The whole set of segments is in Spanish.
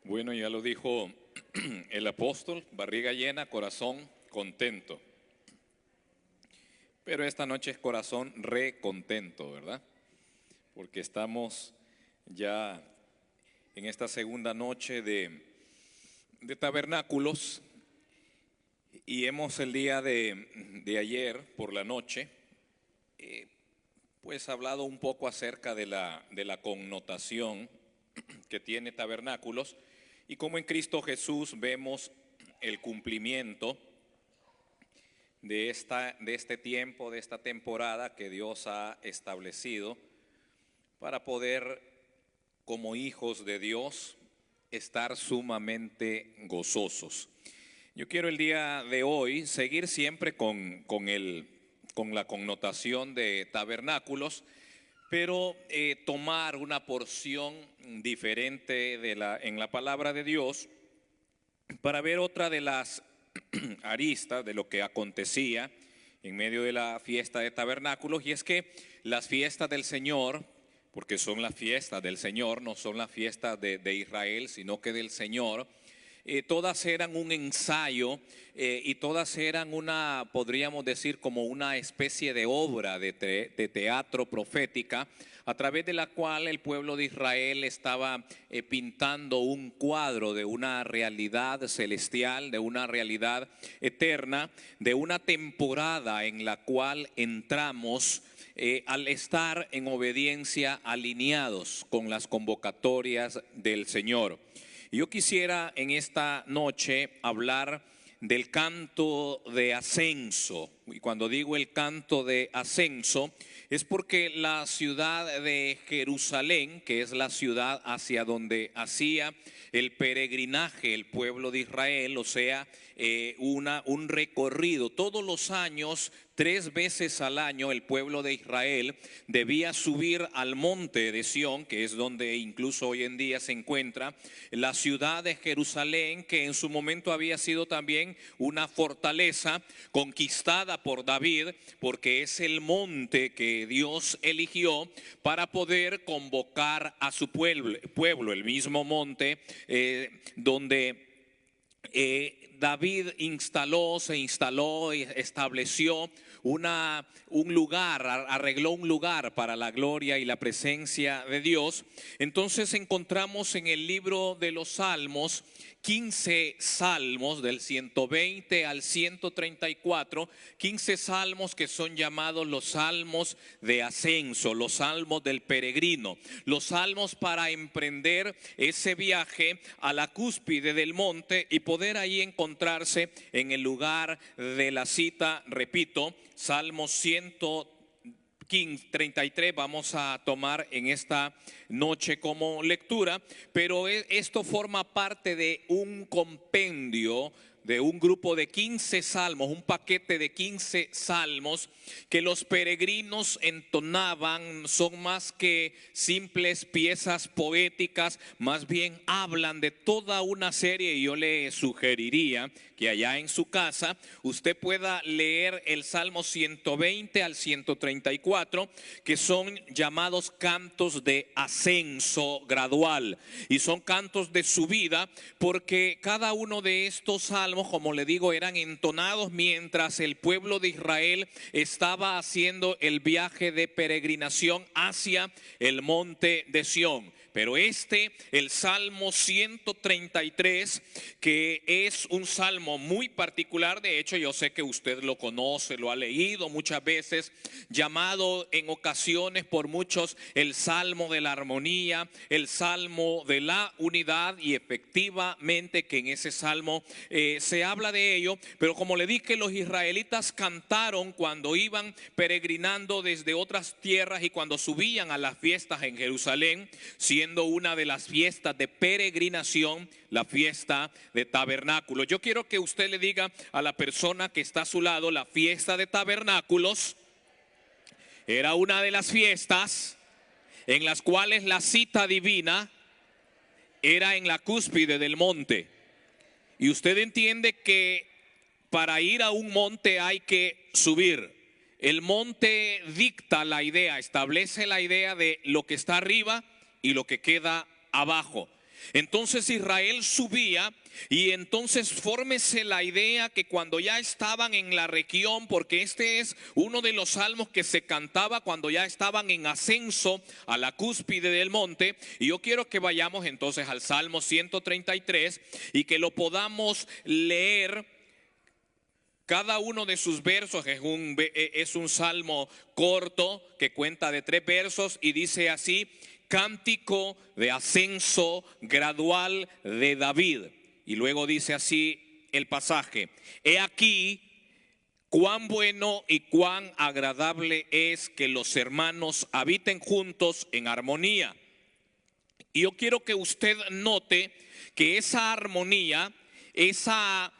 Bueno, ya lo dijo el apóstol, barriga llena, corazón contento. Pero esta noche es corazón recontento, ¿verdad? Porque estamos ya en esta segunda noche de tabernáculos y hemos el día de ayer por la noche pues hablado un poco acerca de la connotación que tiene tabernáculos y cómo en Cristo Jesús vemos el cumplimiento de este tiempo, de esta temporada que Dios ha establecido para poder, como hijos de Dios, estar sumamente gozosos. Yo quiero el día de hoy seguir siempre con la connotación de tabernáculos, pero tomar una porción diferente en la palabra de Dios para ver otra de las aristas de lo que acontecía en medio de la fiesta de tabernáculos, y es que las fiestas del Señor, porque son las fiestas del Señor, no son las fiestas de Israel, sino que del Señor, todas eran un ensayo y todas eran podríamos decir, como una especie de obra de teatro profética, a través de la cual el pueblo de Israel estaba pintando un cuadro de una realidad celestial, de una realidad eterna, de una temporada en la cual entramos al estar en obediencia alineados con las convocatorias del Señor. Yo quisiera en esta noche hablar del canto de ascenso. Y cuando digo el canto de ascenso, es porque la ciudad de Jerusalén, que es la ciudad hacia donde hacía el peregrinaje el pueblo de Israel, o sea, un recorrido todos los años, 3 veces al año el pueblo de Israel debía subir al monte de Sión, que es donde incluso hoy en día se encuentra la ciudad de Jerusalén, que en su momento había sido también una fortaleza conquistada por David, porque es el monte que Dios eligió para poder convocar a su pueblo, el mismo monte donde David se instaló y estableció un lugar, arregló un lugar para la gloria y la presencia de Dios. Entonces encontramos en el libro de los Salmos 15 salmos del 120 al 134, 15 salmos que son llamados los salmos de ascenso, los salmos del peregrino, los salmos para emprender ese viaje a la cúspide del monte y poder ahí encontrarse en el lugar de la cita. Repito, Salmos 133 vamos a tomar en esta noche como lectura, pero esto forma parte de un compendio, de un grupo de 15 salmos, un paquete de 15 salmos que los peregrinos entonaban. Son más que simples piezas poéticas, más bien hablan de toda una serie, y yo le sugeriría que allá en su casa usted pueda leer el Salmo 120 al 134, que son llamados cantos de ascenso gradual, y son cantos de subida, porque cada uno de estos salmos, como le digo, eran entonados mientras el pueblo de Israel estaba haciendo el viaje de peregrinación hacia el monte de Sión. Pero el Salmo 133, que es un salmo muy particular, de hecho yo sé que usted lo conoce, lo ha leído muchas veces, llamado en ocasiones por muchos el Salmo de la armonía, el Salmo de la unidad, y efectivamente que en ese salmo se habla de ello. Pero como le dije, los israelitas cantaron cuando iban peregrinando desde otras tierras y cuando subían a las fiestas en Jerusalén, siendo una de las fiestas de peregrinación, la fiesta de tabernáculos. Yo quiero que usted le diga a la persona que está a su lado: la fiesta de tabernáculos era una de las fiestas en las cuales la cita divina era en la cúspide del monte. Y usted entiende que para ir a un monte hay que subir. El monte dicta la idea, establece la idea de lo que está arriba y lo que queda abajo. Entonces Israel subía, y entonces fórmese la idea que cuando ya estaban en la región, porque este es uno de los salmos que se cantaba cuando ya estaban en ascenso a la cúspide del monte, y yo quiero que vayamos entonces al Salmo 133 y que lo podamos leer. Cada uno de sus versos es un salmo corto que cuenta de 3 versos y dice así: cántico de ascenso gradual de David. Y luego dice así el pasaje: he aquí cuán bueno y cuán agradable es que los hermanos habiten juntos en armonía. Y yo quiero que usted note que esa armonía, esa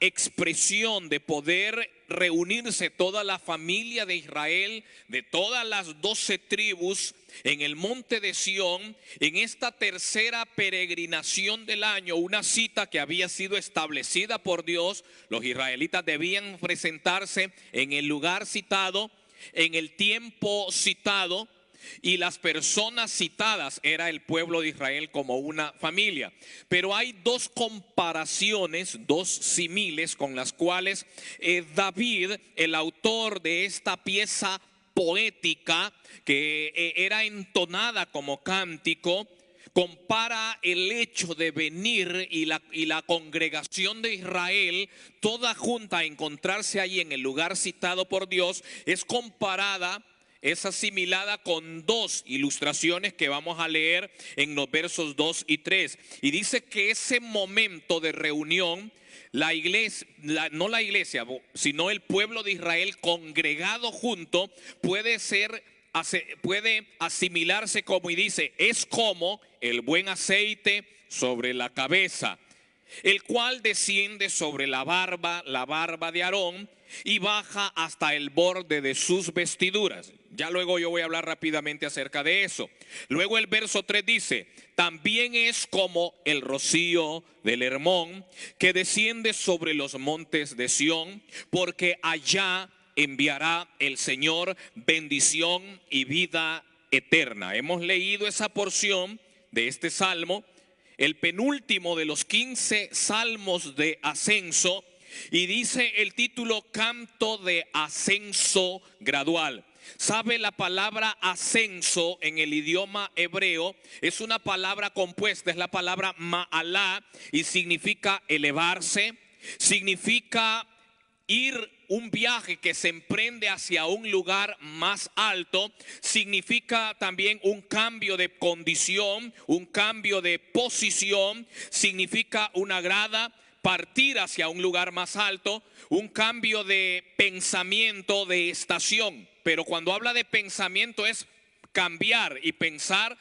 expresión de poder reunirse toda la familia de Israel, de todas las 12 tribus, en el monte de Sión, en esta tercera peregrinación del año, una cita que había sido establecida por Dios. Los israelitas debían presentarse en el lugar citado, en el tiempo citado, y las personas citadas era el pueblo de Israel como una familia. Pero hay 2 comparaciones, 2 símiles con las cuales David, el autor de esta pieza poética que era entonada como cántico, compara el hecho de venir y la congregación de Israel toda junta a encontrarse ahí en el lugar citado por Dios. Es comparada, es asimilada con 2 ilustraciones que vamos a leer en los versos 2 y 3. Y dice que ese momento de reunión, la iglesia, no la iglesia, sino el pueblo de Israel congregado junto, puede asimilarse como, y dice, es como el buen aceite sobre la cabeza, el cual desciende sobre la barba de Aarón, y baja hasta el borde de sus vestiduras. Ya luego yo voy a hablar rápidamente acerca de eso. Luego el verso 3 dice: también es como el rocío del Hermón, que desciende sobre los montes de Sión, porque allá enviará el Señor bendición y vida eterna. Hemos leído esa porción de este salmo, el penúltimo de los 15 salmos de ascenso, y dice el título: canto de ascenso gradual. ¿Sabe? La palabra ascenso en el idioma hebreo es una palabra compuesta, es la palabra ma'alá, y significa elevarse, significa ir un viaje que se emprende hacia un lugar más alto, significa también un cambio de condición, un cambio de posición, significa una grada, partir hacia un lugar más alto, un cambio de pensamiento, de estación. Pero cuando habla de pensamiento es cambiar y pensar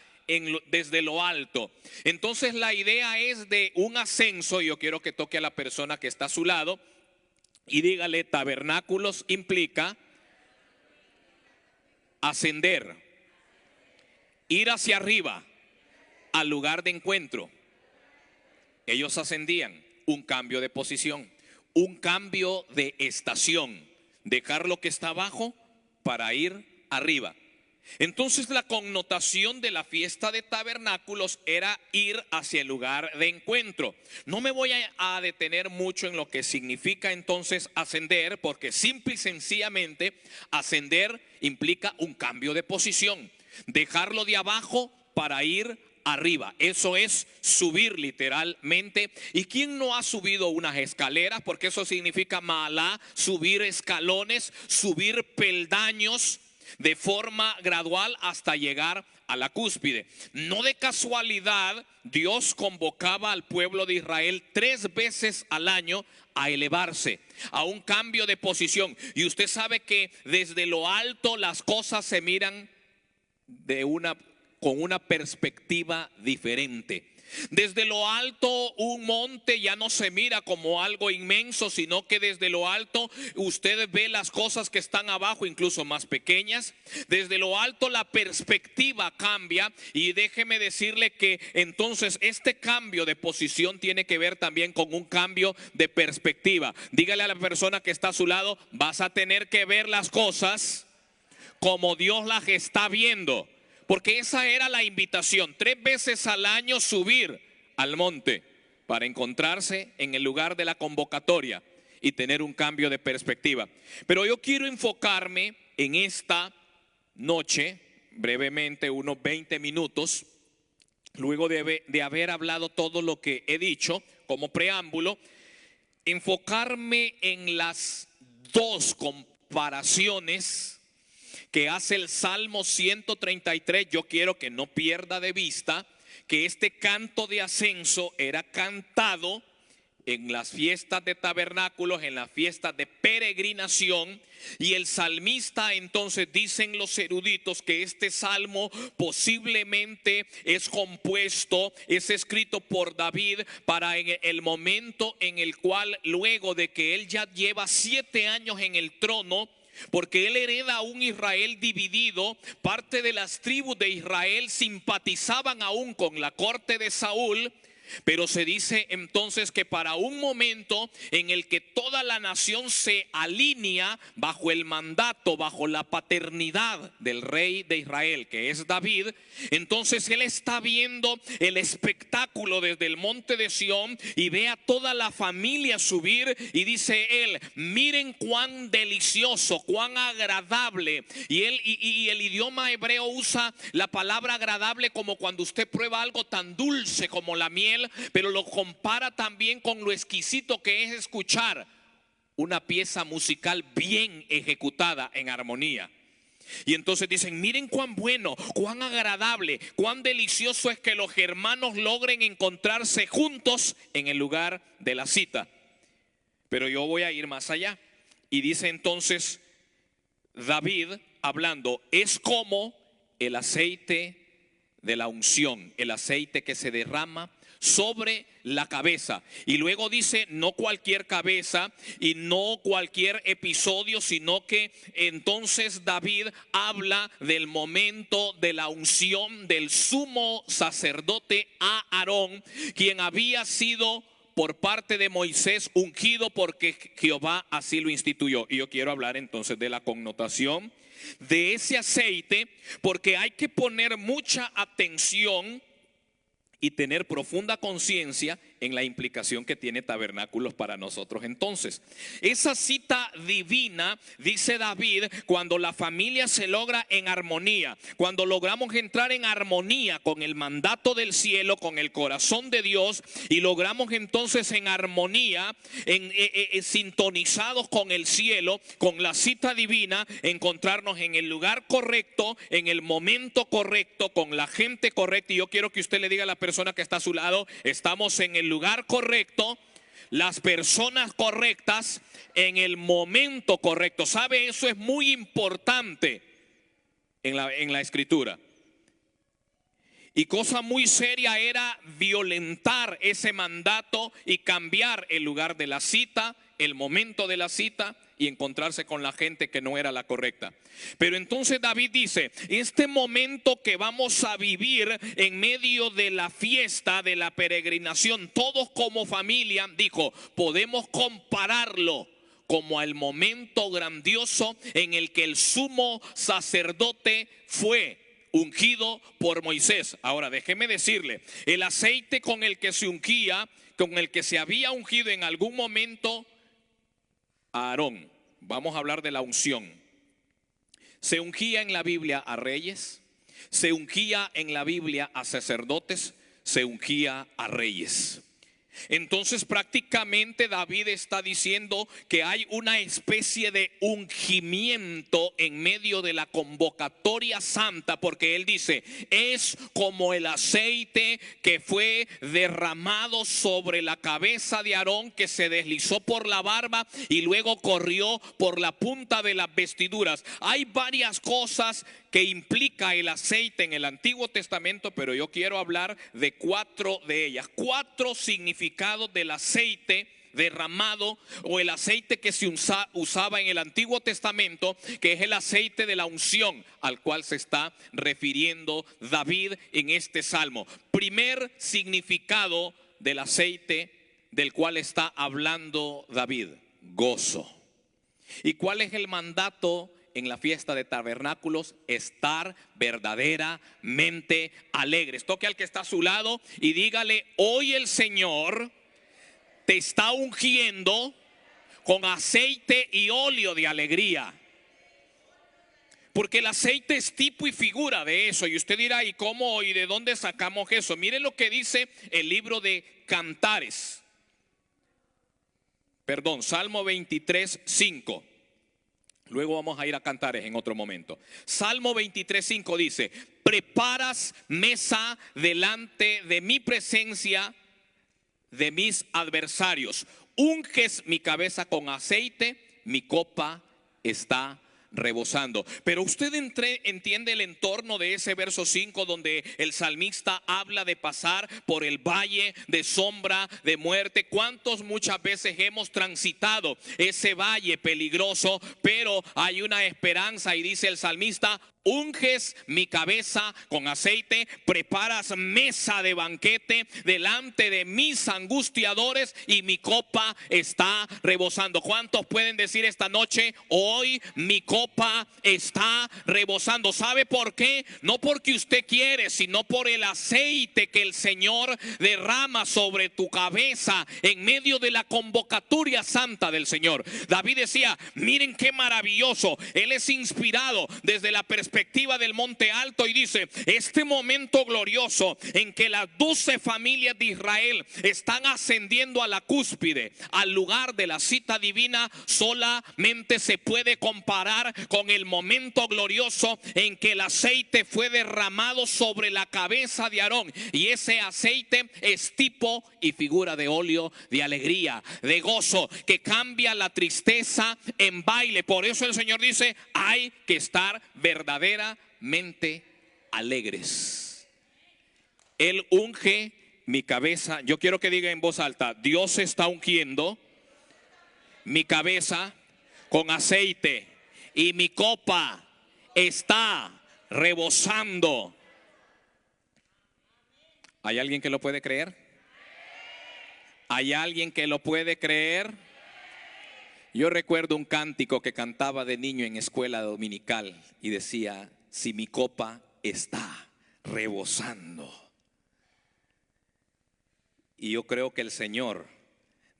desde lo alto. Entonces la idea es de un ascenso. Yo quiero que toque a la persona que está a su lado y dígale: tabernáculos implica ascender, ir hacia arriba, al lugar de encuentro. Ellos ascendían, un cambio de posición, un cambio de estación, dejar lo que está abajo para ir arriba. Entonces la connotación de la fiesta de tabernáculos era ir hacia el lugar de encuentro. No me voy a detener mucho en lo que significa entonces ascender, porque simple y sencillamente ascender implica un cambio de posición, dejarlo de abajo para ir arriba. Eso es subir literalmente. ¿Y quién no ha subido unas escaleras? Porque eso significa ma'alá, subir escalones, subir peldaños de forma gradual hasta llegar a la cúspide. No de casualidad, Dios convocaba al pueblo de Israel 3 veces al año a elevarse, a un cambio de posición. Y usted sabe que desde lo alto las cosas se miran con una perspectiva diferente. Desde lo alto un monte ya no se mira como algo inmenso, sino que desde lo alto usted ve las cosas que están abajo incluso más pequeñas. Desde lo alto la perspectiva cambia, y déjeme decirle que entonces este cambio de posición tiene que ver también con un cambio de perspectiva. Dígale a la persona que está a su lado: vas a tener que ver las cosas como Dios las está viendo, porque esa era la invitación, 3 veces al año subir al monte para encontrarse en el lugar de la convocatoria y tener un cambio de perspectiva. Pero yo quiero enfocarme en esta noche, brevemente, unos 20 minutos, luego de haber hablado todo lo que he dicho como preámbulo, enfocarme en las dos comparaciones que hace el Salmo 133. Yo quiero que no pierda de vista que este canto de ascenso era cantado en las fiestas de tabernáculos, en las fiestas de peregrinación, y el salmista, entonces dicen los eruditos que este salmo posiblemente es compuesto, es escrito por David para en el momento en el cual, luego de que él ya lleva 7 años en el trono, porque él hereda un Israel dividido, parte de las tribus de Israel simpatizaban aún con la corte de Saúl. Pero se dice entonces que para un momento en el que toda la nación se alinea bajo el mandato, bajo la paternidad del rey de Israel, que es David, entonces él está viendo el espectáculo desde el monte de Sión y ve a toda la familia subir, y dice él: miren cuán delicioso, cuán agradable. Y el idioma hebreo usa la palabra agradable como cuando usted prueba algo tan dulce como la miel, pero lo compara también con lo exquisito que es escuchar una pieza musical bien ejecutada en armonía. Y entonces dicen: miren cuán bueno, cuán agradable, cuán delicioso es que los hermanos logren encontrarse juntos en el lugar de la cita. Pero yo voy a ir más allá. Y dice entonces David hablando: es como el aceite de la unción, el aceite que se derrama sobre la cabeza. Y luego dice: no cualquier cabeza y no cualquier episodio, sino que entonces David habla del momento de la unción del sumo sacerdote Aarón, quien había sido por parte de Moisés ungido porque Jehová así lo instituyó. Y yo quiero hablar entonces de la connotación de ese aceite, porque hay que poner mucha atención y tener profunda conciencia en la implicación que tiene tabernáculos para nosotros. Entonces, esa cita divina, dice David, cuando la familia se logra en armonía, cuando logramos entrar en armonía con el mandato del cielo, con el corazón de Dios, y logramos entonces en armonía, sintonizados con el cielo, con la cita divina, encontrarnos en el lugar correcto, en el momento correcto, con la gente correcta. Y yo quiero que usted le diga a la persona que está a su lado: estamos en el lugar correcto, las personas correctas, en el momento correcto. ¿Sabe? Eso es muy importante en la escritura. Y cosa muy seria era violentar ese mandato y cambiar el lugar de la cita, el momento de la cita, y encontrarse con la gente que no era la correcta. Pero entonces David dice: este momento que vamos a vivir en medio de la fiesta, de la peregrinación, todos como familia, dijo, podemos compararlo como al momento grandioso en el que el sumo sacerdote fue ungido por Moisés. Ahora déjeme decirle, el aceite con el que se ungía, con el que se había ungido en algún momento a Aarón, vamos a hablar de la unción. Se ungía en la Biblia a reyes, se ungía en la Biblia a sacerdotes, se ungía a reyes. Entonces prácticamente David está diciendo que hay una especie de ungimiento en medio de la convocatoria santa, porque él dice: es como el aceite que fue derramado sobre la cabeza de Aarón, que se deslizó por la barba y luego corrió por la punta de las vestiduras. Hay varias cosas que implica el aceite en el Antiguo Testamento, pero yo quiero hablar de 4 de ellas. 4 significados del aceite derramado, o el aceite que se usaba en el Antiguo Testamento, que es el aceite de la unción al cual se está refiriendo David en este salmo. Primer significado del aceite del cual está hablando David: gozo. ¿Y cuál es el mandato en la fiesta de tabernáculos, estar verdaderamente alegres. Toque al que está a su lado y dígale: hoy el Señor te está ungiendo con aceite y óleo de alegría. Porque el aceite es tipo y figura de eso. Y usted dirá: ¿y cómo y de dónde sacamos eso? Miren lo que dice el libro de Cantares. Salmo 23, 5. Luego vamos a ir a Cantares en otro momento. Salmo 23, 5 dice: preparas mesa delante de mi presencia, de mis adversarios. Unges mi cabeza con aceite, mi copa está rebosando. Pero usted entiende el entorno de ese verso 5, donde el salmista habla de pasar por el valle de sombra de muerte. ¿Cuántos muchas veces hemos transitado ese valle peligroso? Pero hay una esperanza, y dice el salmista: unges mi cabeza con aceite, preparas mesa de banquete delante de mis angustiadores, y mi copa está rebosando. ¿Cuántos pueden decir esta noche: hoy mi copa está rebosando? ¿Sabe por qué? No porque usted quiere, sino por el aceite que el Señor derrama sobre tu cabeza en medio de la convocatoria santa del Señor. David decía: miren qué maravilloso. Él es inspirado desde la perspectiva del monte alto, y dice: este momento glorioso en que las 12 familias de Israel están ascendiendo a la cúspide, al lugar de la cita divina, solamente se puede comparar con el momento glorioso en que el aceite fue derramado sobre la cabeza de Aarón. Y ese aceite es tipo y figura de óleo de alegría, de gozo, que cambia la tristeza en baile. Por eso el Señor dice: hay que estar verdaderamente alegres. Él unge mi cabeza. Yo quiero que diga en voz alta: Dios está ungiendo mi cabeza con aceite y mi copa está rebosando. ¿Hay alguien que lo puede creer? ¿Hay alguien que lo puede creer? Yo recuerdo un cántico que cantaba de niño en escuela dominical y decía: si mi copa está rebosando. Y yo creo que el Señor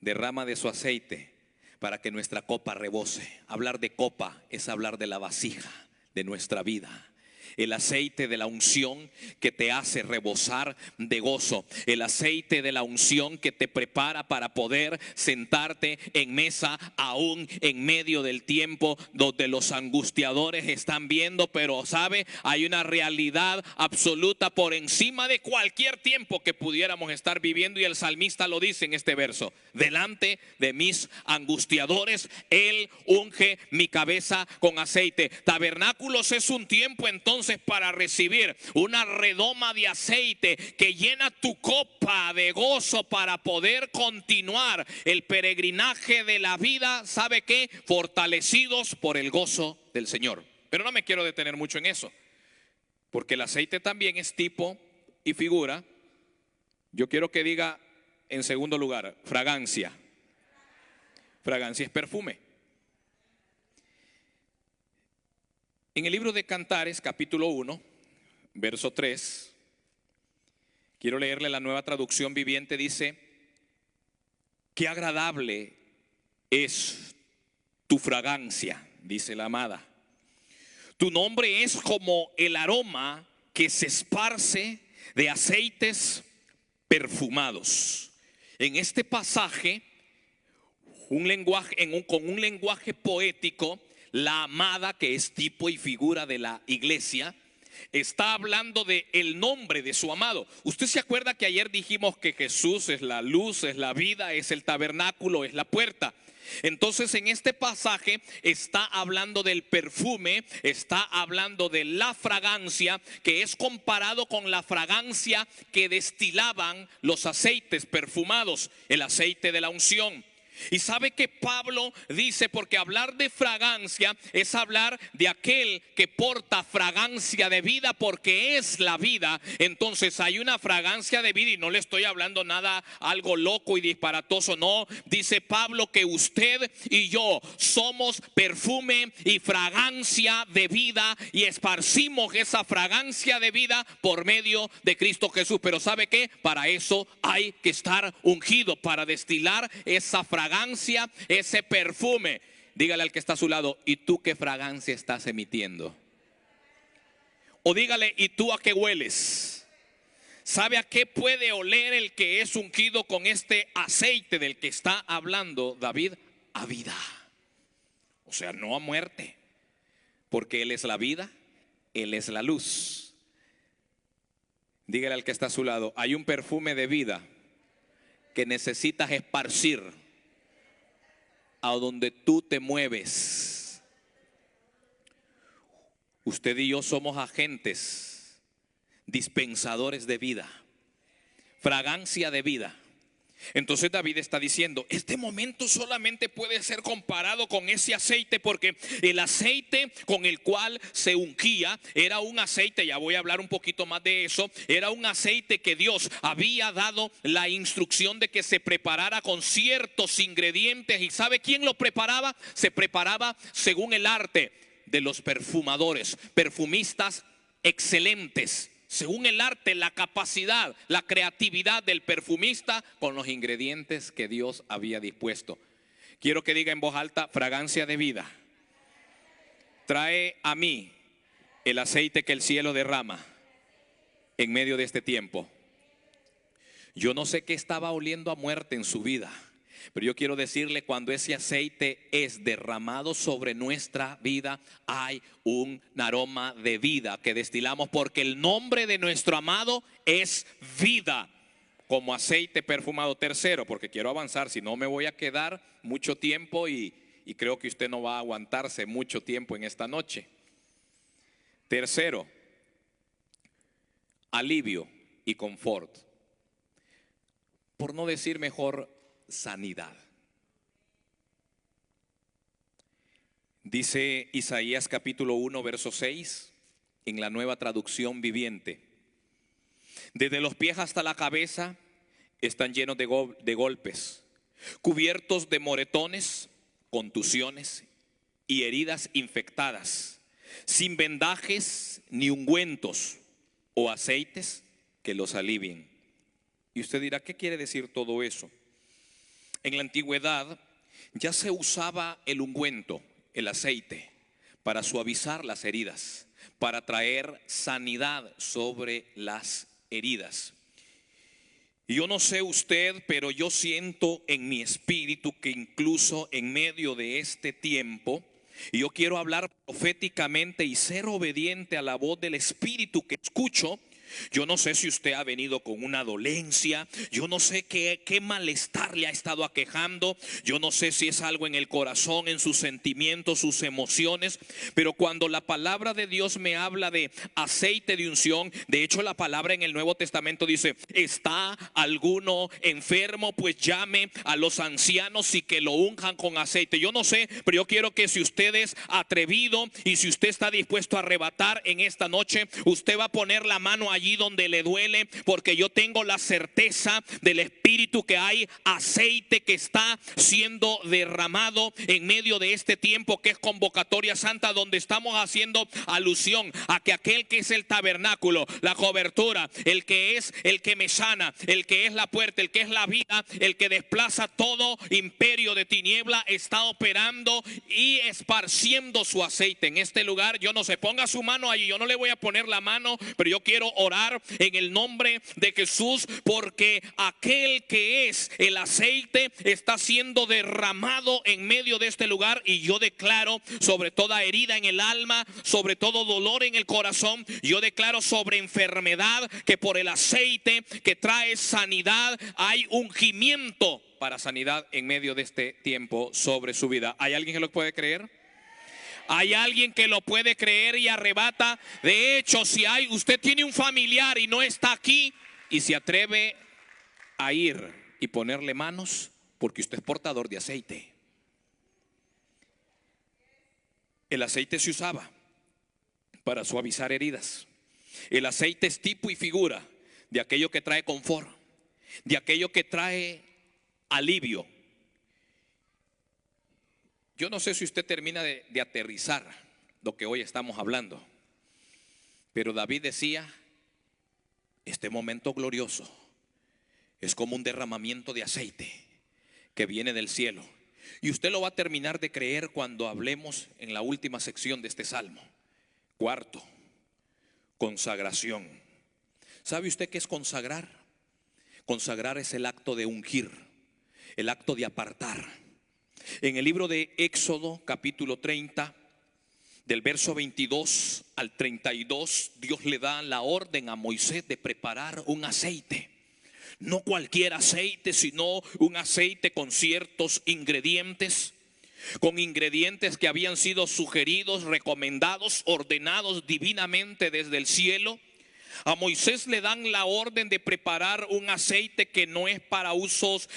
derrama de su aceite para que nuestra copa rebose. Hablar de copa es hablar de la vasija de nuestra vida. El aceite de la unción que te hace rebosar de gozo. El aceite de la unción que te prepara para poder sentarte en mesa aún en medio del tiempo donde los angustiadores están viendo. Pero sabe, hay una realidad absoluta por encima de cualquier tiempo que pudiéramos estar viviendo. Y el salmista lo dice en este verso: delante de mis angustiadores, Él unge mi cabeza con aceite. Tabernáculos es un tiempo entonces para recibir una redoma de aceite que llena tu copa de gozo para poder continuar el peregrinaje de la vida. ¿Sabe qué? Fortalecidos por el gozo del Señor. Pero no me quiero detener mucho en eso, porque el aceite también es tipo y figura. Yo quiero que diga en segundo lugar: fragancia. Fragancia es perfume. En el libro de Cantares, capítulo 1, verso 3, quiero leerle la Nueva Traducción Viviente. Dice: qué agradable es tu fragancia, dice la amada. Tu nombre es como el aroma que se esparce de aceites perfumados. En este pasaje, con un lenguaje poético, la amada, que es tipo y figura de la iglesia, está hablando de el nombre de su amado. Usted se acuerda que ayer dijimos que Jesús es la luz, es la vida, es el tabernáculo, es la puerta. Entonces en este pasaje está hablando del perfume, está hablando de la fragancia, que es comparado con la fragancia que destilaban los aceites perfumados, el aceite de la unción. Y sabe que Pablo dice, porque hablar de fragancia es hablar de aquel que porta fragancia de vida, porque es la vida. Entonces hay una fragancia de vida, y no le estoy hablando nada algo loco y disparatoso, no. Dice Pablo que usted y yo somos perfume y fragancia de vida, y esparcimos esa fragancia de vida por medio de Cristo Jesús. Pero ¿sabe qué? Para eso hay que estar ungido, para destilar esa fragancia, ese perfume. Dígale al que está a su lado: ¿y tú qué fragancia estás emitiendo? O dígale: ¿y tú a qué hueles? ¿Sabe a qué puede oler el que es ungido con este aceite del que está hablando David? A vida. O sea, no a muerte, porque Él es la vida, Él es la luz. Dígale al que está a su lado: hay un perfume de vida que necesitas esparcir a donde tú te mueves. Usted y yo somos agentes, dispensadores de vida, fragancia de vida. Entonces David está diciendo: este momento solamente puede ser comparado con ese aceite, porque el aceite con el cual se ungía era un aceite, ya voy a hablar un poquito más de eso, era un aceite que Dios había dado la instrucción de que se preparara con ciertos ingredientes. ¿Y sabe quién lo preparaba? Se preparaba según el arte de los perfumadores, perfumistas excelentes, según el arte, la capacidad, la creatividad del perfumista con los ingredientes que Dios había dispuesto. Quiero que diga en voz alta: fragancia de vida. Trae a mí el aceite que el cielo derrama en medio de este tiempo. Yo no sé qué estaba oliendo a muerte en su vida, pero yo quiero decirle: cuando ese aceite es derramado sobre nuestra vida, hay un aroma de vida que destilamos, porque el nombre de nuestro amado es vida, como aceite perfumado. Tercero, porque quiero avanzar, si no me voy a quedar mucho tiempo y creo que usted no va a aguantarse mucho tiempo en esta noche. Tercero, alivio y confort. Por no decir mejor, sanidad. Dice Isaías capítulo 1 verso 6 en la Nueva Traducción Viviente: desde los pies hasta la cabeza están llenos de golpes, cubiertos de moretones, contusiones y heridas infectadas, sin vendajes ni ungüentos o aceites que los alivien. Y usted dirá: ¿qué quiere decir todo eso? En la antigüedad ya se usaba el ungüento, el aceite, para suavizar las heridas, para traer sanidad sobre las heridas. Y yo no sé usted, pero yo siento en mi espíritu que incluso en medio de este tiempo, y yo quiero hablar proféticamente y ser obediente a la voz del Espíritu que escucho. Yo no sé si usted ha venido con una dolencia, yo no sé qué malestar le ha estado aquejando, yo no sé si es algo en el corazón, en sus sentimientos, sus emociones, pero cuando la palabra de Dios me habla de aceite de unción, de hecho la palabra en el Nuevo Testamento dice: ¿está alguno enfermo? Pues llame a los ancianos y que lo unjan con aceite. Yo no sé, pero yo quiero que si usted es atrevido y si usted está dispuesto a arrebatar en esta noche, usted va a poner la mano allí donde le duele, porque yo tengo la certeza del Espíritu que hay aceite que está siendo derramado en medio de este tiempo que es convocatoria santa, donde estamos haciendo alusión a que aquel que es el tabernáculo, la cobertura, el que es el que me sana, el que es la puerta, el que es la vida, el que desplaza todo imperio de tiniebla, está operando y esparciendo su aceite en este lugar. Yo no sé, ponga su mano allí, yo no le voy a poner la mano, pero yo quiero orar en el nombre de Jesús, porque aquel que es el aceite está siendo derramado en medio de este lugar. Y yo declaro sobre toda herida en el alma, sobre todo dolor en el corazón, yo declaro sobre enfermedad que por el aceite que trae sanidad hay ungimiento para sanidad en medio de este tiempo sobre su vida. ¿Hay alguien que lo puede creer? Hay alguien que lo puede creer y arrebata. De hecho, si usted tiene un familiar y no está aquí y se atreve a ir y ponerle manos, porque usted es portador de aceite. El aceite se usaba para suavizar heridas. El aceite es tipo y figura de aquello que trae confort, de aquello que trae alivio. Yo no sé si usted termina de aterrizar lo que hoy estamos hablando, pero David decía, este momento glorioso es como un derramamiento de aceite que viene del cielo. Y usted lo va a terminar de creer cuando hablemos en la última sección de este salmo. Cuarto, consagración. ¿Sabe usted qué es consagrar? Consagrar es el acto de ungir, el acto de apartar. En el libro de Éxodo, capítulo 30, del verso 22 al 32, Dios le da la orden a Moisés de preparar un aceite. No cualquier aceite, sino un aceite con ciertos ingredientes, con ingredientes que habían sido sugeridos, recomendados, ordenados divinamente desde el cielo. A Moisés le dan la orden de preparar un aceite que no es para usos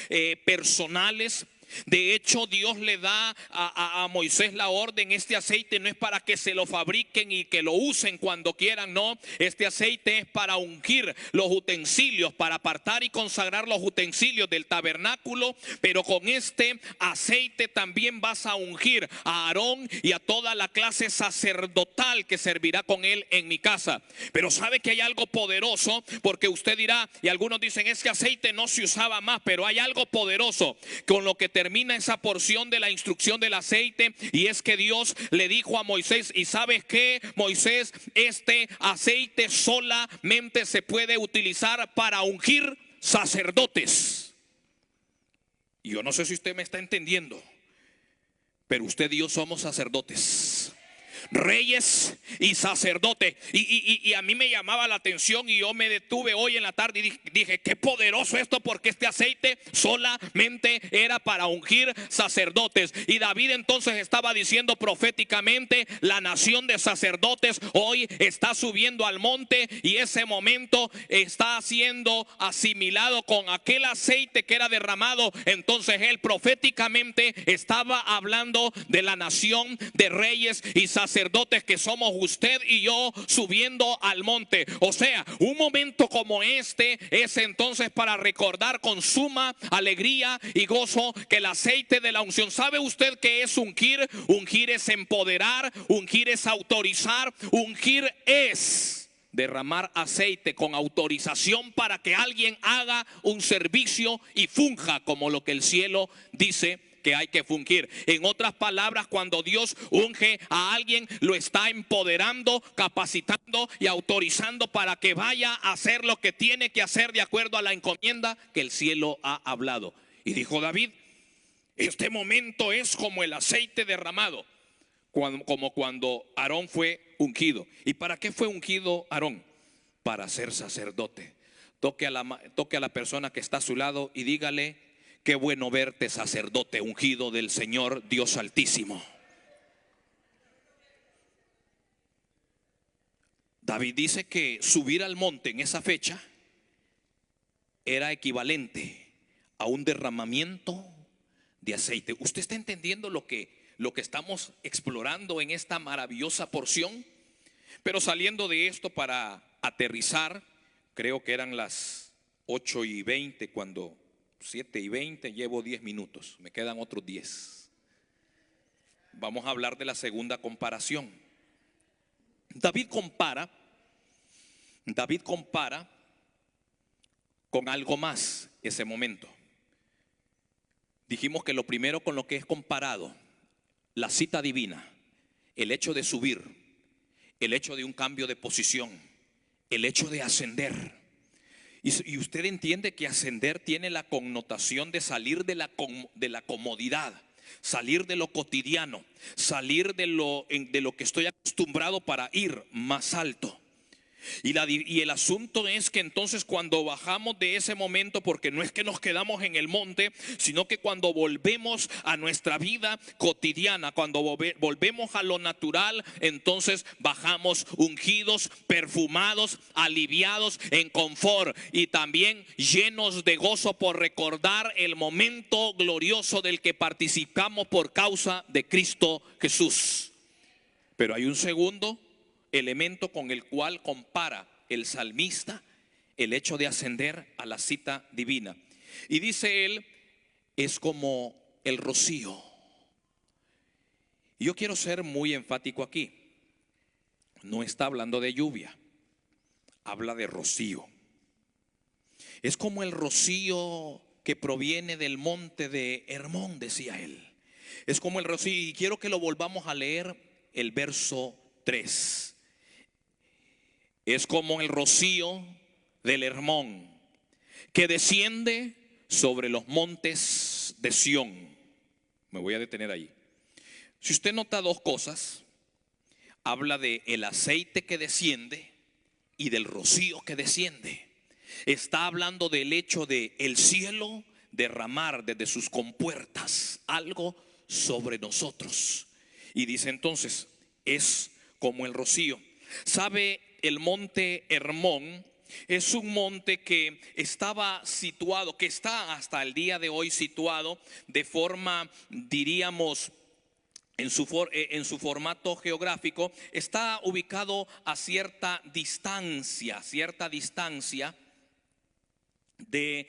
personales. De hecho, Dios le da a Moisés la orden, este aceite no es para que se lo fabriquen y que lo usen cuando quieran, no. Este aceite es para ungir los utensilios, para apartar y consagrar los utensilios del tabernáculo. Pero con este aceite también vas a ungir a Aarón y a toda la clase sacerdotal que servirá con él en mi casa. Pero sabe que hay algo poderoso, porque usted dirá, y algunos dicen, ese aceite no se usaba más, pero hay algo poderoso con lo que termina esa porción de la instrucción del aceite, y es que Dios le dijo a Moisés, y sabes qué, Moisés, este aceite solamente se puede utilizar para ungir sacerdotes. Y yo no sé si usted me está entendiendo, pero usted y yo somos sacerdotes, reyes y sacerdotes. Y a mí me llamaba la atención, y yo me detuve hoy en la tarde y dije, qué poderoso esto, porque este aceite solamente era para ungir sacerdotes. Y David entonces estaba diciendo proféticamente, la nación de sacerdotes hoy está subiendo al monte, y ese momento está siendo asimilado con aquel aceite que era derramado. Entonces él proféticamente estaba hablando de la nación de reyes y sacerdotes, que somos usted y yo, subiendo al monte. O sea, un momento como este es entonces para recordar con suma alegría y gozo que el aceite de la unción. ¿Sabe usted qué es ungir? Ungir es empoderar, ungir es autorizar, ungir es derramar aceite con autorización para que alguien haga un servicio y funja como lo que el cielo dice que hay que fungir. En otras palabras, cuando Dios unge a alguien, lo está empoderando, capacitando y autorizando para que vaya a hacer lo que tiene que hacer de acuerdo a la encomienda que el cielo ha hablado. Y dijo David, este momento es como el aceite derramado, como cuando Aarón fue ungido. ¿Y para qué fue ungido Aarón? Para ser sacerdote. Toque a la persona que está a su lado y dígale, qué bueno verte, sacerdote ungido del Señor Dios Altísimo. David dice que subir al monte en esa fecha era equivalente a un derramamiento de aceite. ¿Usted está entendiendo lo que estamos explorando en esta maravillosa porción? Pero saliendo de esto, para aterrizar, creo que eran las 8:20 cuando 7:20, llevo 10 minutos, me quedan otros 10. Vamos a hablar de la segunda comparación. David compara con algo más ese momento. Dijimos que lo primero con lo que es comparado, la cita divina, el hecho de subir, el hecho de un cambio de posición, el hecho de ascender. Y usted entiende que ascender tiene la connotación de salir de la comodidad, salir de lo cotidiano, salir de lo que estoy acostumbrado para ir más alto. Y el asunto es que entonces cuando bajamos de ese momento, porque no es que nos quedamos en el monte, sino que cuando volvemos a nuestra vida cotidiana, cuando volvemos a lo natural, entonces bajamos ungidos, perfumados, aliviados, en confort y también llenos de gozo por recordar el momento glorioso del que participamos por causa de Cristo Jesús. Pero hay un segundo elemento con el cual compara el salmista el hecho de ascender a la cita divina. Y dice él, es como el rocío. Yo quiero ser muy enfático aquí. No está hablando de lluvia, habla de rocío. Es como el rocío que proviene del monte de Hermón, decía él. Es como el rocío, y quiero que lo volvamos a leer el verso 3. Es como el rocío del Hermón que desciende sobre los montes de Sión. Me voy a detener ahí. Si usted nota dos cosas, habla de el aceite que desciende y del rocío que desciende. Está hablando del hecho de el cielo derramar desde sus compuertas algo sobre nosotros. Y dice entonces, es como el rocío. ¿Sabe? El monte Hermón es un monte que estaba situado, que está hasta el día de hoy situado de forma, diríamos, en su formato geográfico, está ubicado a cierta distancia de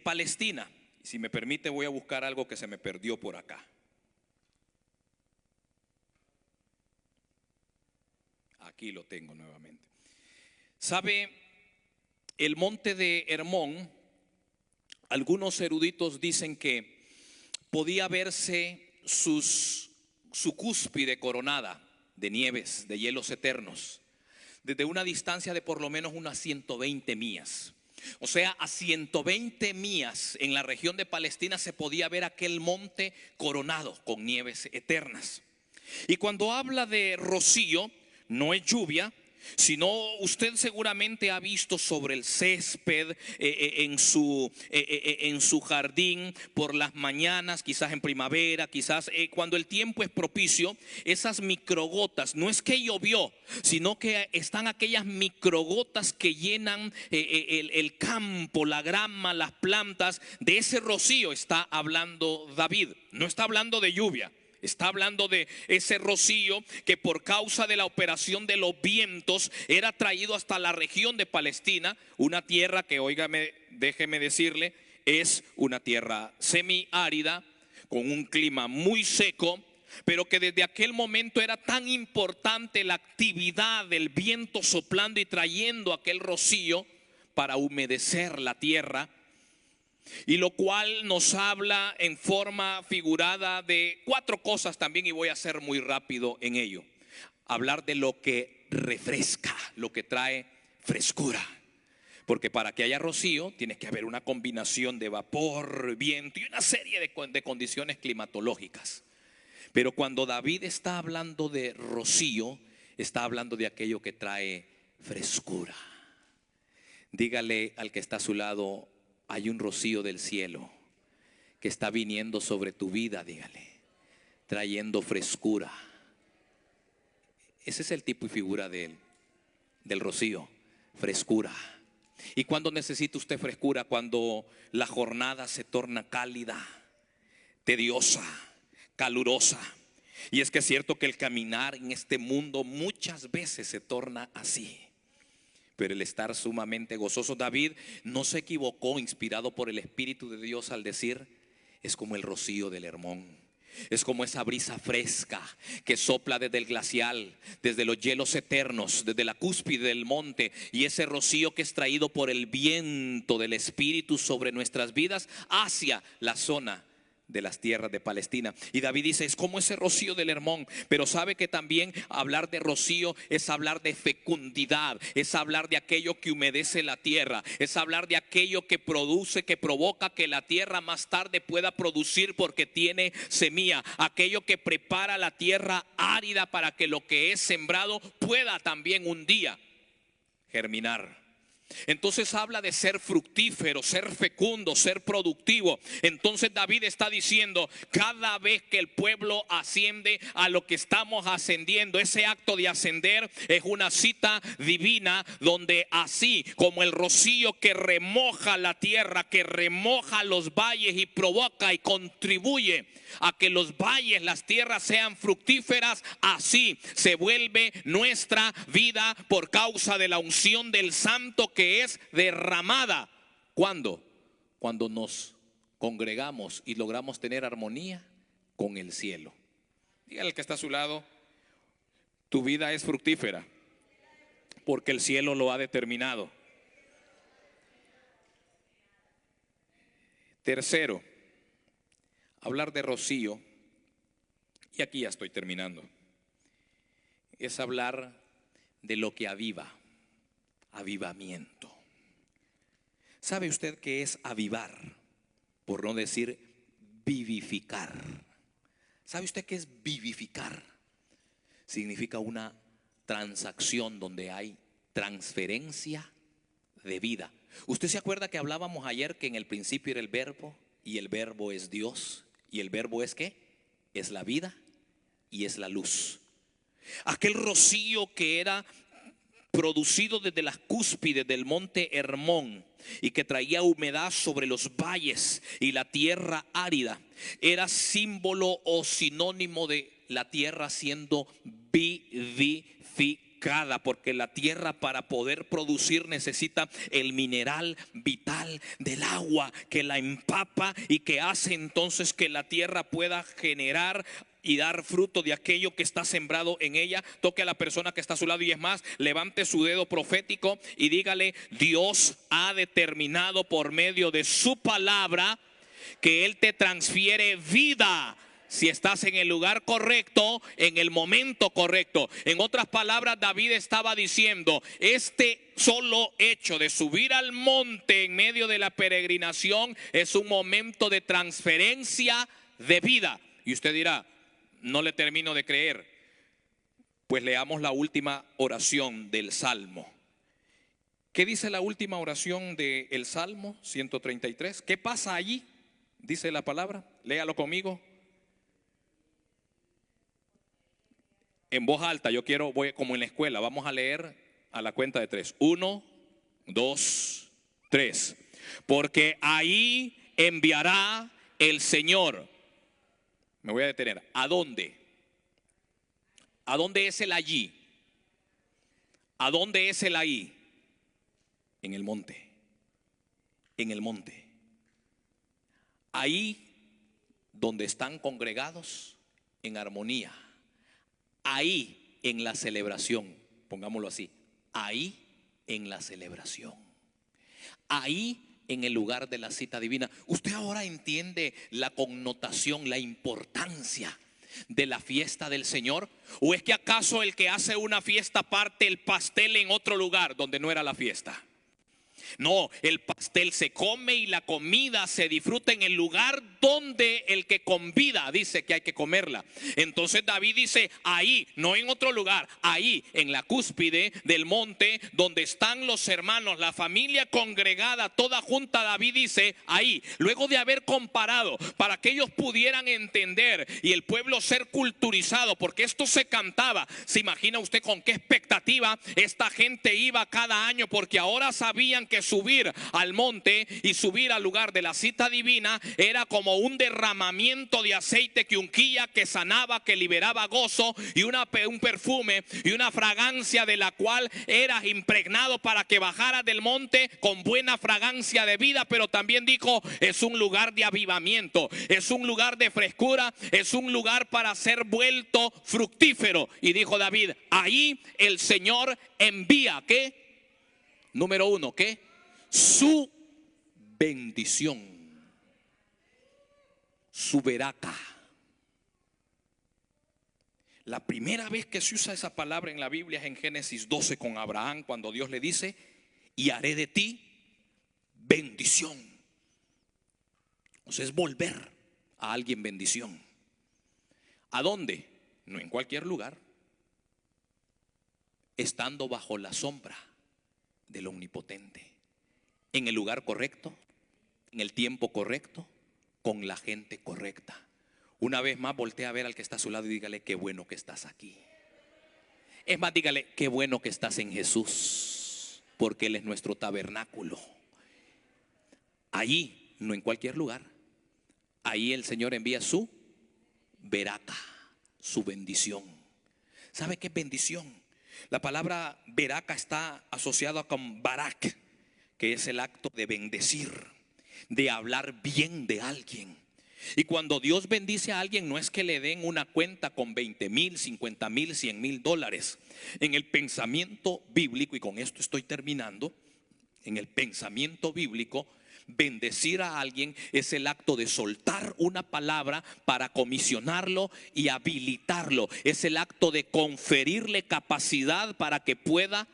Palestina. Si me permite, voy a buscar algo que se me perdió por acá. Aquí lo tengo nuevamente. ¿Sabe? El monte de Hermón, algunos eruditos dicen que podía verse su cúspide coronada de nieves, de hielos eternos, desde una distancia de por lo menos unas 120 millas. O sea, a 120 millas en la región de Palestina se podía ver aquel monte coronado con nieves eternas. Y cuando habla de rocío, no es lluvia, sino usted seguramente ha visto sobre el césped en su jardín por las mañanas, quizás en primavera, quizás cuando el tiempo es propicio, esas microgotas. No es que llovió, sino que están aquellas microgotas que llenan el campo, la grama, las plantas. De ese rocío está hablando David. No está hablando de lluvia. Está hablando de ese rocío que por causa de la operación de los vientos era traído hasta la región de Palestina, una tierra que, óigame, déjeme decirle, es una tierra semiárida, con un clima muy seco, pero que desde aquel momento era tan importante la actividad del viento soplando y trayendo aquel rocío para humedecer la tierra. Y lo cual nos habla en forma figurada de cuatro cosas también, y voy a ser muy rápido en ello. Hablar de lo que refresca, lo que trae frescura. Porque para que haya rocío tiene que haber una combinación de vapor, viento y una serie de condiciones climatológicas. Pero cuando David está hablando de rocío, está hablando de aquello que trae frescura. Dígale al que está a su lado: hay un rocío del cielo que está viniendo sobre tu vida, dígale, trayendo frescura. Ese es el tipo y figura del rocío, frescura. ¿Y cuándo necesita usted frescura? Cuando la jornada se torna cálida, tediosa, calurosa. Y es que es cierto que el caminar en este mundo muchas veces se torna así. Pero el estar sumamente gozoso, David no se equivocó, inspirado por el Espíritu de Dios, al decir: es como el rocío del Hermón. Es como esa brisa fresca que sopla desde el glacial, desde los hielos eternos, desde la cúspide del monte, y ese rocío que es traído por el viento del Espíritu sobre nuestras vidas hacia la zona de las tierras de Palestina. Y David dice: es como ese rocío del Hermón. Pero sabe que también hablar de rocío es hablar de fecundidad, es hablar de aquello que humedece la tierra, es hablar de aquello que produce, que provoca que la tierra más tarde pueda producir porque tiene semilla, aquello que prepara la tierra árida para que lo que es sembrado pueda también un día germinar. Entonces habla de ser fructífero, ser fecundo, ser productivo. Entonces David está diciendo, cada vez que el pueblo asciende a lo que estamos ascendiendo, ese acto de ascender es una cita divina, donde así como el rocío que remoja la tierra, que remoja los valles y provoca y contribuye a que los valles, las tierras sean fructíferas, así se vuelve nuestra vida por causa de la unción del Santo que es derramada. ¿Cuándo? Cuando nos congregamos y logramos tener armonía con el cielo. Dígale al que está a su lado, tu vida es fructífera porque el cielo lo ha determinado. Tercero, hablar de rocío, y aquí ya estoy terminando, es hablar de lo que aviva, avivamiento. ¿Sabe usted qué es avivar? Por no decir vivificar. ¿Sabe usted qué es vivificar? Significa una transacción donde hay transferencia de vida. ¿Usted se acuerda que hablábamos ayer que en el principio era el verbo y el verbo es Dios? ¿Y el verbo es qué? Es la vida y es la luz. Aquel rocío que era producido desde las cúspides del monte Hermón y que traía humedad sobre los valles y la tierra árida, era símbolo o sinónimo de la tierra siendo vivificada, porque la tierra para poder producir necesita el mineral vital del agua que la empapa y que hace entonces que la tierra pueda generar y dar fruto de aquello que está sembrado en ella. Toque a la persona que está a su lado y es más, levante su dedo profético y dígale, Dios ha determinado por medio de su palabra que Él te transfiere vida si estás en el lugar correcto, en el momento correcto. En otras palabras, David estaba diciendo, este solo hecho de subir al monte en medio de la peregrinación es un momento de transferencia de vida. Y usted dirá, no le termino de creer. Pues leamos la última oración del Salmo. ¿Qué dice la última oración del Salmo 133? ¿Qué pasa allí? Dice la palabra, léalo conmigo. En voz alta, voy como en la escuela, vamos a leer a la cuenta de 3. 1, 2, 3. Porque ahí enviará el Señor. Me voy a detener. ¿A dónde? ¿A dónde es el allí? ¿A dónde es el ahí? En el monte. En el monte. Ahí donde están congregados en armonía. Ahí en la celebración. Pongámoslo así. Ahí en la celebración. Ahí en el lugar de la cita divina. ¿Usted ahora entiende la connotación, la importancia de la fiesta del Señor? ¿O es que acaso el que hace una fiesta parte el pastel en otro lugar donde no era la fiesta? No, el pastel se come y la comida se disfruta en el lugar donde el que convida dice que hay que comerla. Entonces David dice ahí, no en otro lugar, ahí en la cúspide del monte donde están los hermanos, la familia congregada, toda junta. David dice ahí, luego de haber comparado para que ellos pudieran entender y el pueblo ser culturizado, porque esto se cantaba. ¿Se imagina usted con qué expectativa esta gente iba cada año? Porque ahora sabían que subir al monte y subir al lugar de la cita divina era como un derramamiento de aceite que ungía, que sanaba, que liberaba gozo y un perfume y una fragancia de la cual eras impregnado para que bajaras del monte con buena fragancia de vida. Pero también dijo, es un lugar de avivamiento, es un lugar de frescura, es un lugar para ser vuelto fructífero. Y dijo David, ahí el Señor envía, ¿qué? Número 1, ¿qué? Su bendición, su veraca. La primera vez que se usa esa palabra en la Biblia es en Génesis 12 con Abraham, cuando Dios le dice, y haré de ti bendición. O sea, es volver a alguien bendición. ¿A dónde? No en cualquier lugar. Estando bajo la sombra del Omnipotente, en el lugar correcto, en el tiempo correcto, con la gente correcta. Una vez más, voltea a ver al que está a su lado y dígale: qué bueno que estás aquí. Es más, dígale: qué bueno que estás en Jesús, porque Él es nuestro tabernáculo. Allí, no en cualquier lugar, ahí el Señor envía su veraca, su bendición. ¿Sabe qué es bendición? La palabra veraca está asociada con barak, que es el acto de bendecir, de hablar bien de alguien. Y cuando Dios bendice a alguien, no es que le den una cuenta con 20,000, 50,000, 100,000 dólares. En el pensamiento bíblico, y con esto estoy terminando, en el pensamiento bíblico, bendecir a alguien es el acto de soltar una palabra para comisionarlo y habilitarlo. Es el acto de conferirle capacidad para que pueda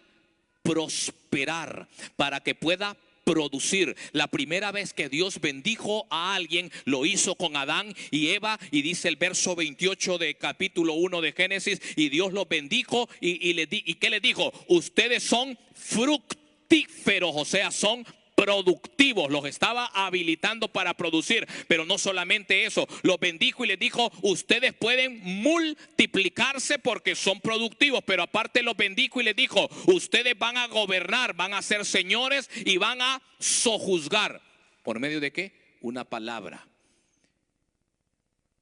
prosperar, para que pueda producir. La primera vez que Dios bendijo a alguien, lo hizo con Adán y Eva, y dice el verso 28 de capítulo 1 de Génesis: y Dios los bendijo y ¿qué les dijo? Ustedes son fructíferos, o sea, son productivos. Los estaba habilitando para producir. Pero no solamente eso, los bendijo y les dijo: ustedes pueden multiplicarse porque son productivos. Pero aparte los bendijo y les dijo: ustedes van a gobernar, van a ser señores y van a sojuzgar. ¿Por medio de qué? Una palabra.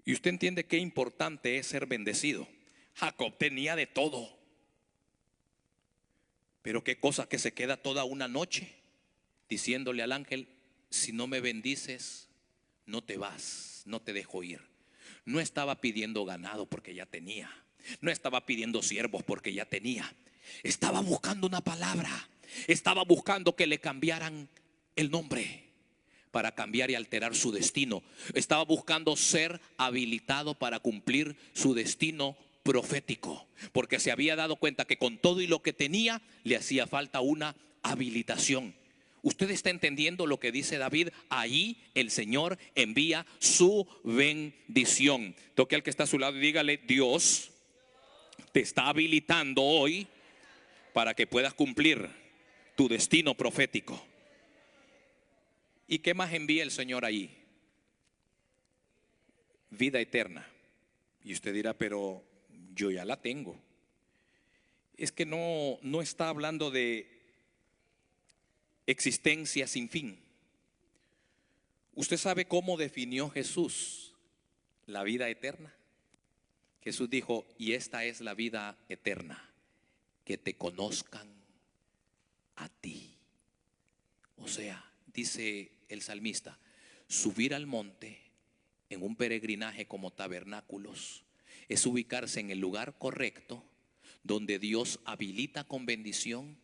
Y usted entiende qué importante es ser bendecido. Jacob tenía de todo, pero qué cosa que se queda toda una noche diciéndole al ángel: si no me bendices, no te vas, no te dejo ir. No estaba pidiendo ganado porque ya tenía. No estaba pidiendo siervos porque ya tenía. Estaba buscando una palabra. Estaba buscando que le cambiaran el nombre para cambiar y alterar su destino. Estaba buscando ser habilitado para cumplir su destino profético, porque se había dado cuenta que con todo y lo que tenía le hacía falta una habilitación. ¿Usted está entendiendo lo que dice David? Ahí el Señor envía su bendición. Toque al que está a su lado y dígale: Dios te está habilitando hoy para que puedas cumplir tu destino profético. ¿Y qué más envía el Señor ahí? Vida eterna. Y usted dirá: pero yo ya la tengo. Es que no está hablando de existencia sin fin. ¿Usted sabe cómo definió Jesús la vida eterna? Jesús dijo: y esta es la vida eterna, que te conozcan a ti. O sea, dice el salmista, subir al monte en un peregrinaje como tabernáculos es ubicarse en el lugar correcto, donde Dios habilita con bendición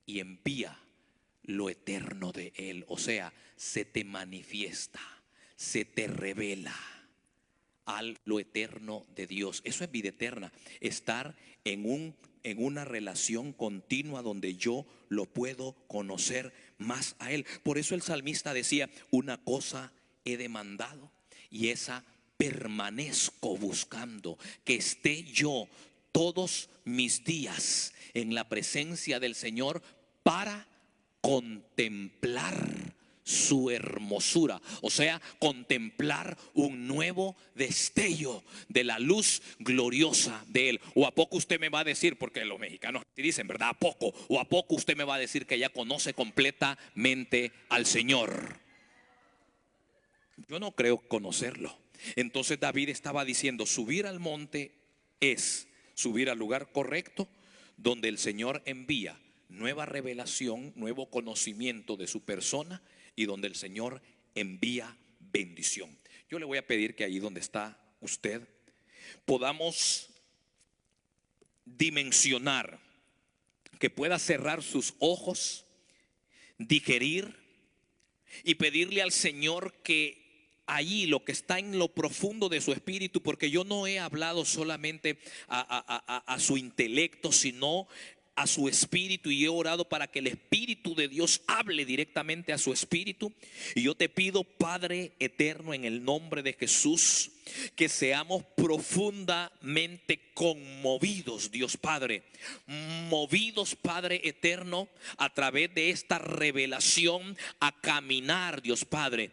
y envía lo eterno de Él. O sea, se te manifiesta, se te revela al lo eterno de Dios. Eso es vida eterna, estar en una relación continua donde yo lo puedo conocer más a Él. Por eso el salmista decía: una cosa he demandado y esa permanezco buscando, que esté yo todos mis días en la presencia del Señor para contemplar su hermosura. O sea, contemplar un nuevo destello de la luz gloriosa de Él. O a poco usted me va a decir, porque los mexicanos dicen, ¿verdad? ¿A poco? O a poco usted me va a decir que ya conoce completamente al Señor. Yo no creo conocerlo. Entonces David estaba diciendo: subir al monte es subir al lugar correcto, donde el Señor envía nueva revelación, nuevo conocimiento de su persona, y donde el Señor envía bendición. Yo le voy a pedir que ahí donde está usted podamos dimensionar, que pueda cerrar sus ojos, digerir y pedirle al Señor que allí lo que está en lo profundo de su espíritu, porque yo no he hablado solamente a su intelecto, sino a su espíritu y he orado para que el Espíritu de Dios hable directamente a su espíritu. Y yo te pido, Padre eterno, en el nombre de Jesús, que seamos profundamente conmovidos, Dios Padre, movidos, Padre eterno, a través de esta revelación a caminar, Dios Padre,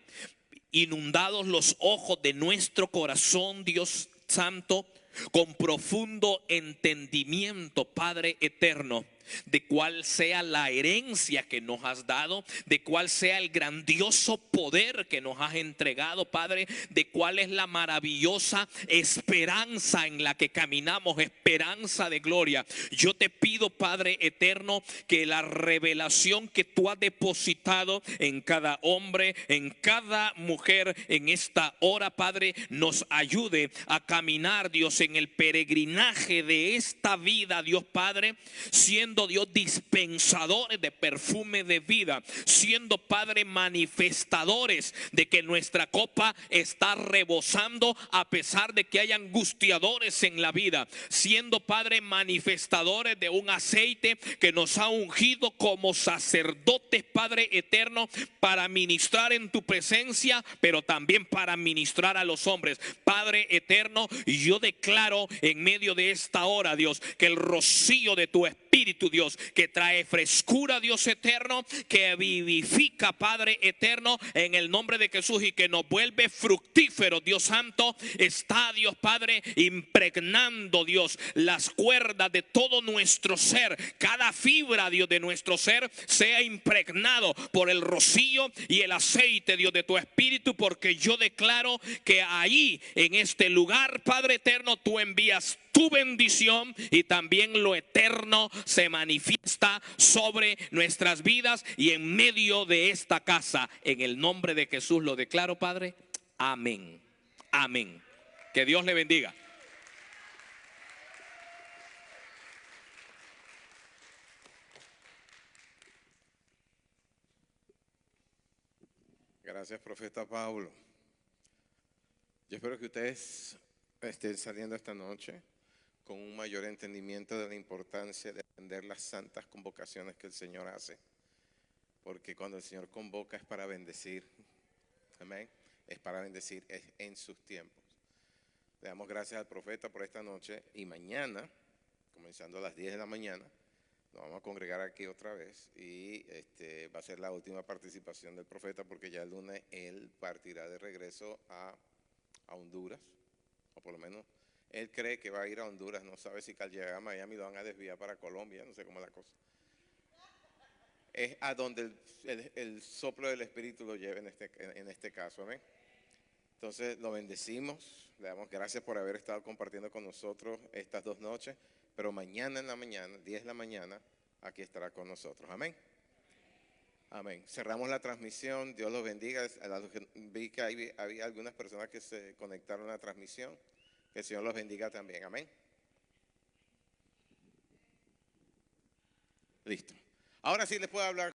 inundados los ojos de nuestro corazón, Dios Santo, con profundo entendimiento, Padre eterno, de cuál sea la herencia que nos has dado, de cuál sea el grandioso poder que nos has entregado, Padre, de cuál es la maravillosa esperanza en la que caminamos, esperanza de gloria. Yo te pido, Padre eterno, que la revelación que tú has depositado en cada hombre, en cada mujer, en esta hora, Padre, nos ayude a caminar, Dios, en el peregrinaje de esta vida, Dios Padre, siendo Dios dispensadores de perfume de vida, siendo, Padre, manifestadores de que nuestra copa está rebosando a pesar de que hay angustiadores en la vida, siendo, Padre, manifestadores de un aceite que nos ha ungido como sacerdotes, Padre eterno, para ministrar en tu presencia, pero también para ministrar a los hombres. Padre eterno, yo declaro en medio de esta hora, Dios, que el rocío de tu Espíritu, Dios, que trae frescura, Dios eterno, que vivifica, Padre eterno, en el nombre de Jesús, y que nos vuelve fructíferos, Dios santo, está, Dios Padre, impregnando, Dios, las cuerdas de todo nuestro ser, cada fibra, Dios, de nuestro ser sea impregnado por el rocío y el aceite, Dios, de tu Espíritu, porque yo declaro que ahí, en este lugar, Padre eterno, tú envías tu bendición y también lo eterno se manifiesta sobre nuestras vidas y en medio de esta casa. En el nombre de Jesús lo declaro, Padre. Amén. Amén. Que Dios le bendiga. Gracias, profeta Pablo. Yo espero que ustedes estén saliendo esta noche con un mayor entendimiento de la importancia de atender las santas convocaciones que el Señor hace. Porque cuando el Señor convoca es para bendecir. Amén. Es para bendecir, es en sus tiempos. Le damos gracias al profeta por esta noche y mañana, comenzando a las 10 de la mañana, nos vamos a congregar aquí otra vez y va a ser la última participación del profeta porque ya el lunes él partirá de regreso a Honduras, o por lo menos él cree que va a ir a Honduras, no sabe si al llegar a Miami lo van a desviar para Colombia, no sé cómo es la cosa. Es a donde el soplo del Espíritu lo lleve en este caso, amén. Entonces lo bendecimos, le damos gracias por haber estado compartiendo con nosotros estas 2 noches, pero mañana en la mañana, 10 de la mañana, aquí estará con nosotros, amén. Amén. Cerramos la transmisión, Dios los bendiga. Vi que había algunas personas que se conectaron a la transmisión, que el Señor los bendiga también, amén. Listo. Ahora sí les puedo hablar